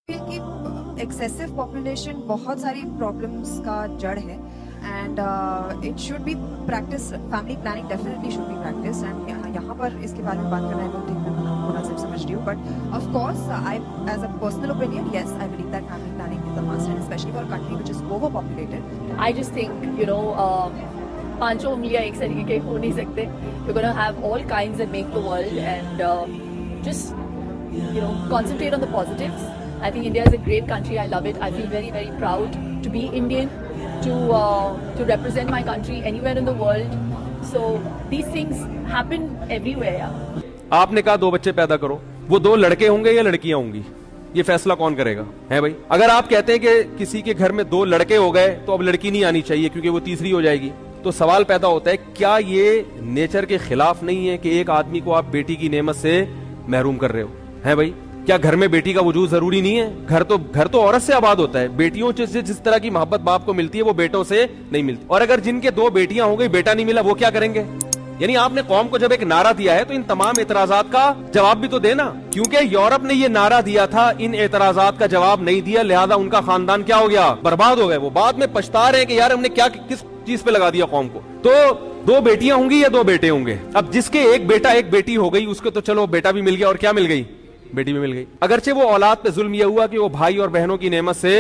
कि excessive population बहुत सारी प्रॉब्लम्स का जड़ है and it should be practice. Family planning definitely should be practice and यहाँ पर इसके बारे में बात करना है मैं मुनासिब समझ रही हूँ. But of course I as a personal opinion yes I believe that family planning is a must and specially for a country which is over populated. I just think, पांचों उंगलियां एक तरीके के हो नहीं सकते. We're going to have all kinds and make the world and just, concentrate on the positives. I think India is a great country. I love it. I feel very, very proud to be Indian, to represent my country anywhere in the world. So these things happen everywhere. आपने कहा 2 बच्चे पैदा करो, वो 2 लड़के होंगे या लड़कियां होंगी, ये फैसला कौन करेगा? है भाई, अगर आप कहते हैं कि किसी के घर में 2 लड़के हो गए तो अब लड़की नहीं आनी चाहिए क्योंकि वो तीसरी हो जाएगी, तो सवाल पैदा होता है क्या ये नेचर के खिलाफ नहीं है कि एक आदमी को आप बेटी की नेमत से महरूम कर रहे हो? है भाई, क्या घर में बेटी का वजूद जरूरी नहीं है? घर तो औरत से आबाद होता है. बेटियों से जिस तरह की मोहब्बत बाप को मिलती है वो बेटों से नहीं मिलती. और अगर जिनके 2 बेटियां हो गई, बेटा नहीं मिला, वो क्या करेंगे? यानी आपने कौम को जब एक नारा दिया है तो इन तमाम एतराजात का जवाब भी तो देना, क्योंकि यूरोप ने ये नारा दिया था, इन एतराजात का जवाब नहीं दिया, लिहाजा उनका खानदान क्या हो गया? बर्बाद हो गए. वो बाद में पछता रहे हैं कि यार हमने क्या किस चीज पे लगा दिया कौम को. तो 2 बेटियां होंगी या 2 बेटे होंगे? अब जिसके एक बेटा एक बेटी हो गई उसको तो चलो बेटा भी मिल गया, और क्या मिल गई? बेटी भी मिल गई. अगरचे वो औलाद पे जुल्म यह हुआ कि वो भाई और बहनों की नेमत से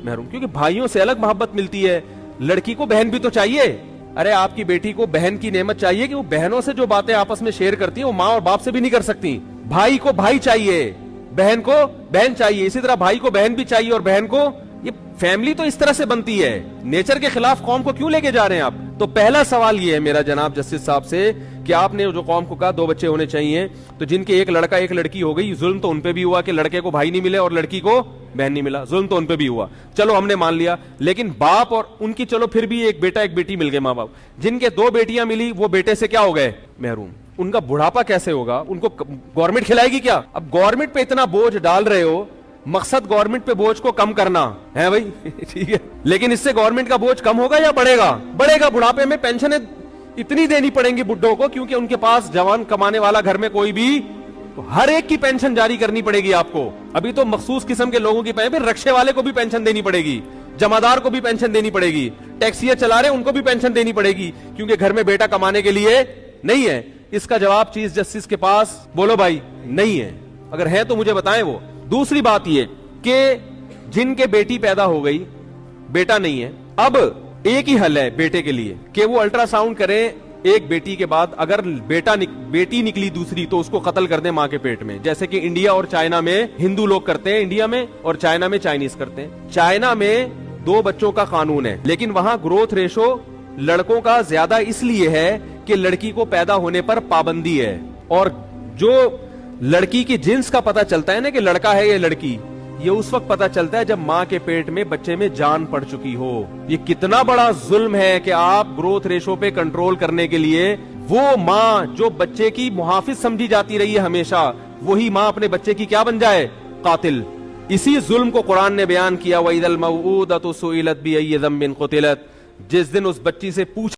महरूम, क्योंकि भाइयों से अलग मोहब्बत मिलती है, लड़की को बहन भी तो चाहिए. अरे आपकी बेटी को बहन की नेमत चाहिए कि वो बहनों से जो बातें आपस में शेयर करती है वो माँ और बाप से भी नहीं कर सकती. भाई को भाई चाहिए, बहन को बहन चाहिए, इसी तरह भाई को बहन भी चाहिए और बहन को. ये फैमिली तो इस तरह से बनती है. नेचर के खिलाफ कौम को क्यों लेके जा रहे हैं आप? तो पहला सवाल ये है मेरा जनाब जस्टिस साहब से कि आपने जो कौम को कहा 2 बच्चे होने चाहिए, तो जिनके एक लड़का एक लड़की हो गई, जुल्म तो उनपे भी हुआ कि लड़के को भाई नहीं मिले और लड़की को बहन नहीं मिला. जुल्म तो उनपे भी हुआ, चलो हमने मान लिया. लेकिन बाप और उनकी चलो फिर भी एक बेटा एक बेटी मिल गए माँ बाप. जिनके 2 बेटियां मिली वो बेटे से क्या हो गए? महरूम. उनका बुढ़ापा कैसे होगा? उनको गवर्नमेंट खिलाएगी क्या? अब गवर्नमेंट पे इतना बोझ डाल रहे हो, मकसद गवर्नमेंट पे बोझ को कम करना है भाई. ठीक है, लेकिन इससे गवर्नमेंट का बोझ कम होगा या बढ़ेगा? बढ़ेगा. बुढ़ापे में पेंशनें इतनी देनी पड़ेंगी बुड्ढों को, क्योंकि उनके पास जवान कमाने वाला घर में कोई भी, तो हर एक की पेंशन जारी करनी पड़ेगी आपको. अभी तो मखसूस किस्म के लोगों की फिर रक्शे वाले को भी पेंशन देनी पड़ेगी, जमादार को भी पेंशन देनी पड़ेगी, टैक्सियां चला रहे उनको भी पेंशन देनी पड़ेगी, क्योंकि घर में बेटा कमाने के लिए नहीं है. इसका जवाब चीफ जस्टिस के पास बोलो भाई नहीं है. अगर है तो मुझे बताएं वो. दूसरी बात ये कि जिनके बेटी पैदा हो गई, बेटा नहीं है, अब एक ही हल है बेटे के लिए कि वो अल्ट्रासाउंड करें एक बेटी के बाद. अगर बेटी निकली दूसरी तो उसको कत्ल कर दे मां के पेट में, जैसे कि इंडिया और चाइना में हिंदू लोग करते हैं, इंडिया में, और चाइना में चाइनीज करते हैं. चाइना में 2 बच्चों का कानून है, लेकिन वहां ग्रोथ रेशो लड़कों का ज्यादा इसलिए है कि लड़की को पैदा होने पर पाबंदी है. और जो लड़की की जिन्स का पता चलता है ना कि लड़का है या लड़की, ये उस वक्त पता चलता है जब मां के पेट में बच्चे में जान पड़ चुकी हो. ये कितना बड़ा जुल्म है कि आप ग्रोथ रेशो पे कंट्रोल करने के लिए वो मां जो बच्चे की मुहाफिज समझी जाती रही है हमेशा, वही मां अपने बच्चे की क्या बन जाए? कातिल. इसी जुल्म को कुरान ने बयान किया, वइदल मऊऊदतु सुइलत बिअय्यि ज़म्बिन क़ुतिलत. जिस दिन उस बच्ची से पूछ